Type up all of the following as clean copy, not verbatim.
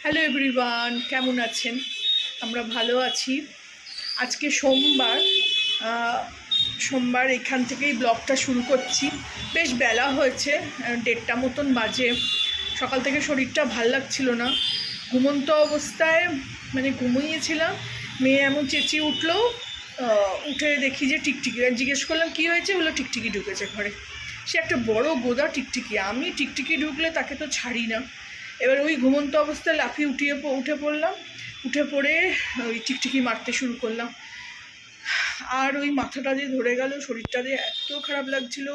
Hello everyone, কেমন আছেন? আমরা ভালো আছি। আজকে সোমবার। সোমবার এখান থেকেই ব্লগটা শুরু করছি। বেশ বেলা হয়েছে, 1:30 মতন বাজে। সকাল থেকে শরীরটা ভাল লাগছিল না, ঘুমন্ত অবস্থায় মানে ঘুমিয়েছিলাম। মেয়ে এমন চেঁচিয়ে উঠলো, উঠে দেখি যে টিকটিকি। জিজ্ঞেস করলাম কী হয়েছে, বললো টিকটিকি ঢুকেছে ঘরে। সে একটা বড় গোদা টিকটিকি। আমি টিকটিকি ঢুকলে তাকে তো ছাড়ি না। এবার ওই ঘুমন্ত অবস্থায় লাফিয়ে উঠে পড়লাম। উঠে পড়ে ওই টিকটিকি মারতে শুরু করলাম। আর ওই মাথাটা দিয়ে ধরে গেল, শরীরটা দিয়ে এত খারাপ লাগছিল।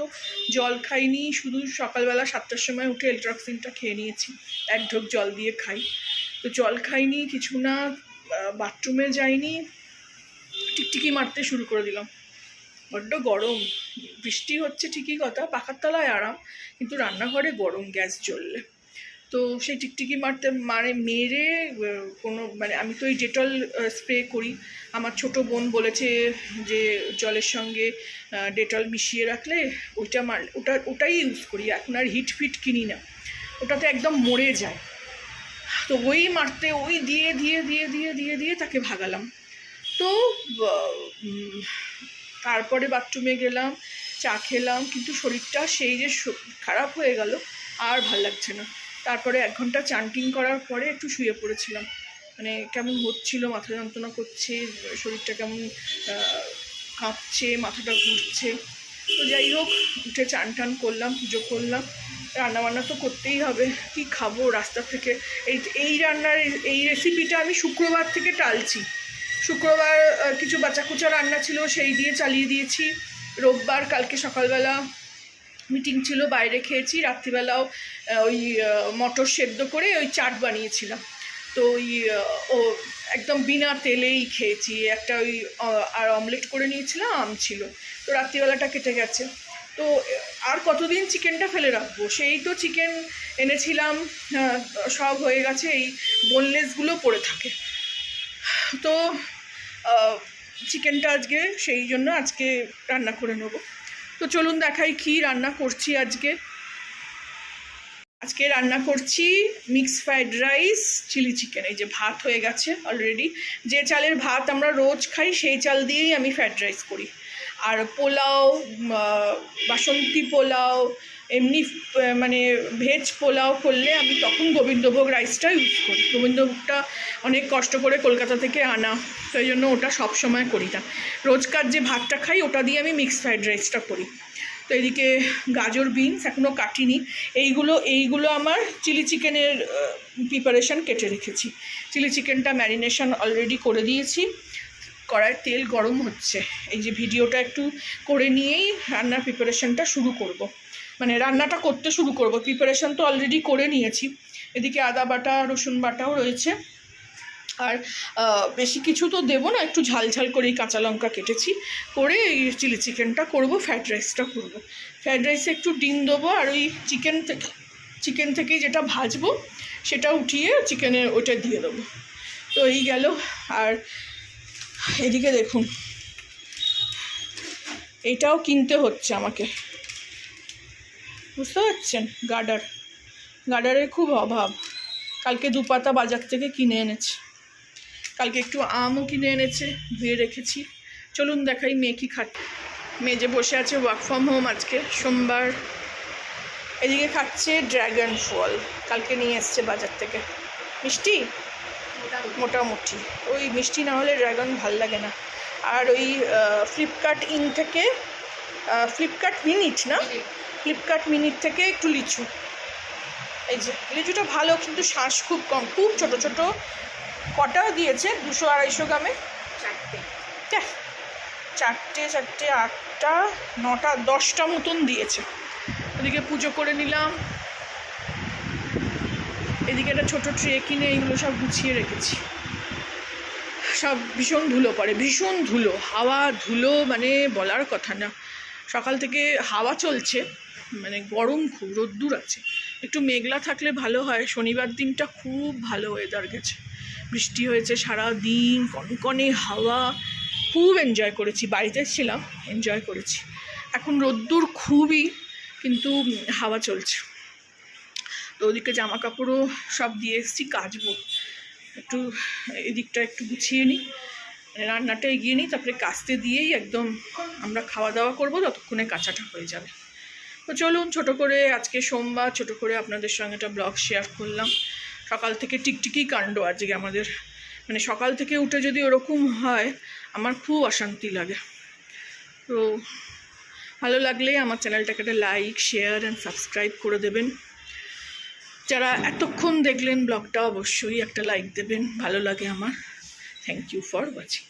জল খাইনি, শুধু সকালবেলা 7টার সময় উঠে এলট্রক্সিনটা খেয়ে নিয়েছি, 1 ঢোক জল দিয়ে খাই। তো জল খাইনি, কিছু না, বাথরুমে যাইনি, টিকটিকি মারতে শুরু করে দিলাম। বড্ড গরম, বৃষ্টি হচ্ছে ঠিকই কথা, পাখার তলায় আরাম, কিন্তু রান্নাঘরে গরম গ্যাস জ্বললে। তো সেই টিকটিকি মেরে কোনো আমি তো ওই ডেটল স্প্রে করি। আমার ছোট বোন বলেছে যে জলের সঙ্গে ডেটল মিশিয়ে রাখলে ওটাই ইউজ করি। এখন আর হিট ফিট কিনি না, ওটাতে একদম মরে যায়। তো ওই মারতে ওই দিয়ে দিয়ে দিয়ে দিয়ে দিয়ে দিয়ে তাকে ভাগালাম। তো তারপরে বাথরুমে গেলাম, চা খেলাম, কিন্তু শরীরটা সেই যে খারাপ হয়ে গেল, আর ভাল লাগছে না। তারপরে 1 ঘন্টা চান্টিং করার পরে একটু শুয়ে পড়েছিলাম। কেমন হচ্ছিল, মাথা যন্ত্রণা করছে, শরীরটা কেমন কাঁপছে, মাথাটা ঘুরছে। তো যাই হোক, উঠে চান টান করলাম, পুজো করলাম। রান্নাবান্না তো করতেই হবে, কি খাবো রাস্তা থেকে। এই রান্নার এই রেসিপিটা আমি শুক্রবার থেকে টালছি। শুক্রবার কিছু বাচ্চাকুচা রান্না ছিল, সেই দিয়ে চালিয়ে দিয়েছি। রোববার কালকে সকালবেলা মিটিং ছিল, বাইরে খেয়েছি। রাত্রিবেলাও ওই মটর সেদ্ধ করে ওই চাট বানিয়েছিলাম। তো একদম বিনা তেলেই খেয়েছি। একটা আর অমলেট করে নিয়েছিলাম, আম ছিল। তো রাত্রিবেলাটা কেটে গেছে। তো আর কতদিন চিকেনটা ফেলে রাখবো? সেই তো চিকেন এনেছিলাম, সব হয়ে গেছে, এই বোনলেসগুলো পড়ে থাকে। তো চিকেনটা আজকে সেই জন্য আজকে রান্না করে নেব। তো চলুন দেখাই কি রান্না করছি আজকে রান্না করছি mix fried rice, chilli chicken. এই যে ভাত হয়ে গেছে অলরেডি। যে চালের ভাত আমরা রোজ খাই সেই চাল দিয়েই আমি ফ্রাইড রাইস করি। আর পোলাও, বাসন্তী পোলাও, এমনি ভেজ পোলাও করলে আমি তখন গোবিন্দভোগ রাইসটা ইউজ করি। গোবিন্দভোগটা অনেক কষ্ট করে কলকাতা থেকে আনা, সেই জন্য ওটা সবসময় করি না। রোজকার যে ভাতটা খাই ওটা দিয়ে আমি মিক্স ফ্রাইড রাইসটা করি। তো এদিকে গাজর, বিনস এখনও কাটিনি। এইগুলো আমার চিলি চিকেনের প্রিপারেশান কেটে রেখেছি। চিলি চিকেনটা ম্যারিনেশন অলরেডি করে দিয়েছি। কড়াইয়ের তেল গরম হচ্ছে। এই যে ভিডিওটা একটু করে নিয়েই রান্নার প্রিপারেশানটা শুরু করব। রান্নাটা করতে শুরু করব। প্রিপারেশান তো অলরেডি করে নিয়েছি। এদিকে আদা বাটা, রসুন বাটাও রয়েছে। আর বেশি কিছু তো দেবো না, একটু ঝাল ঝাল করেই কাঁচা লঙ্কা কেটেছি, করে এই চিলি চিকেনটা করব, ফ্রাইড রাইসটা করব। ফ্রাইড রাইসে একটু ডিম দেবো, আর ওই চিকেন থেকেই যেটা ভাজবো সেটা উঠিয়ে চিকেনের ওটা দিয়ে দেবো। তো এই গেল। আর এদিকে দেখুন, এটাও কিনতে হচ্ছে আমাকে, বুঝতে পারছেন? গার্ডারের খুব অভাব। কালকে 2 পাতা বাজার থেকে কিনে এনেছে। কালকে একটু আমও কিনে এনেছে, ধুয়ে রেখেছি। চলুন দেখাই মেয়ে কি খাচ্ছে। মেয়ে যে বসে আছে, ওয়ার্ক ফ্রম হোম আজকে সোমবার। এদিকে খাচ্ছে ড্র্যাগন ফল, কালকে নিয়ে এসছে বাজার থেকে। মিষ্টি মোটামুটি, ওই মিষ্টি না হলে ড্র্যাগন ভাল লাগে না। আর ওই ফ্লিপকার্ট মিনিট থেকে একটু লিচু। এই যে লিচুটা ভালো, কিন্তু শ্বাস খুব কম, খুব ছোট ছোট। কটা দিয়েছে? 200-250 গ্রামে 4টে 8টা 9টা 10টা মতন দিয়েছে। ওদিকে পুজো করে নিলাম। এদিকে একটা ছোটো ট্রে কিনে এইগুলো সব গুছিয়ে রেখেছি। সব ভীষণ ধুলো পড়ে, ভীষণ ধুলো, হাওয়া ধুলো, বলার কথা না। সকাল থেকে হাওয়া চলছে, গরম খুব, রোদ্দুর আছে। একটু মেঘলা থাকলে ভালো হয়। শনিবার দিনটা খুব ভালো ওয়েদার গেছে, বৃষ্টি হয়েছে সারা দিন, কনকনে হাওয়া, খুব এনজয় করেছি। বাড়িতে ছিলাম, এনজয় করেছি। এখন রোদ্দুর খুবই, কিন্তু হাওয়া চলছে। তো ওদিকে জামা কাপড়ও সব দিয়ে এসেছি, কাচবো। একটু এদিকটা একটু গুছিয়ে নিই, রান্নাটা এগিয়ে নিই, তারপরে কাচতে দিয়েই একদম আমরা খাওয়া দাওয়া করবো, ততক্ষণে কাঁচাটা হয়ে যাবে। তো চলুন, ছোট করে আজকে সোমবার ছোট করে আপনাদের সঙ্গে একটা ব্লগ শেয়ার করলাম। সকাল থেকে টিকটিকি কাণ্ড আজকে আমাদের, মানে সকাল থেকে উঠে যদি ওরকম হয় আমার খুব অশান্তি লাগে। তো ভালো লাগলে আমার চ্যানেলটাকে একটা লাইক, শেয়ার অ্যান্ড সাবস্ক্রাইব করে দেবেন। যারা এতক্ষণ দেখলেন ব্লগটা অবশ্যই একটা লাইক দেবেন, ভালো লাগে আমার। Thank you for watching.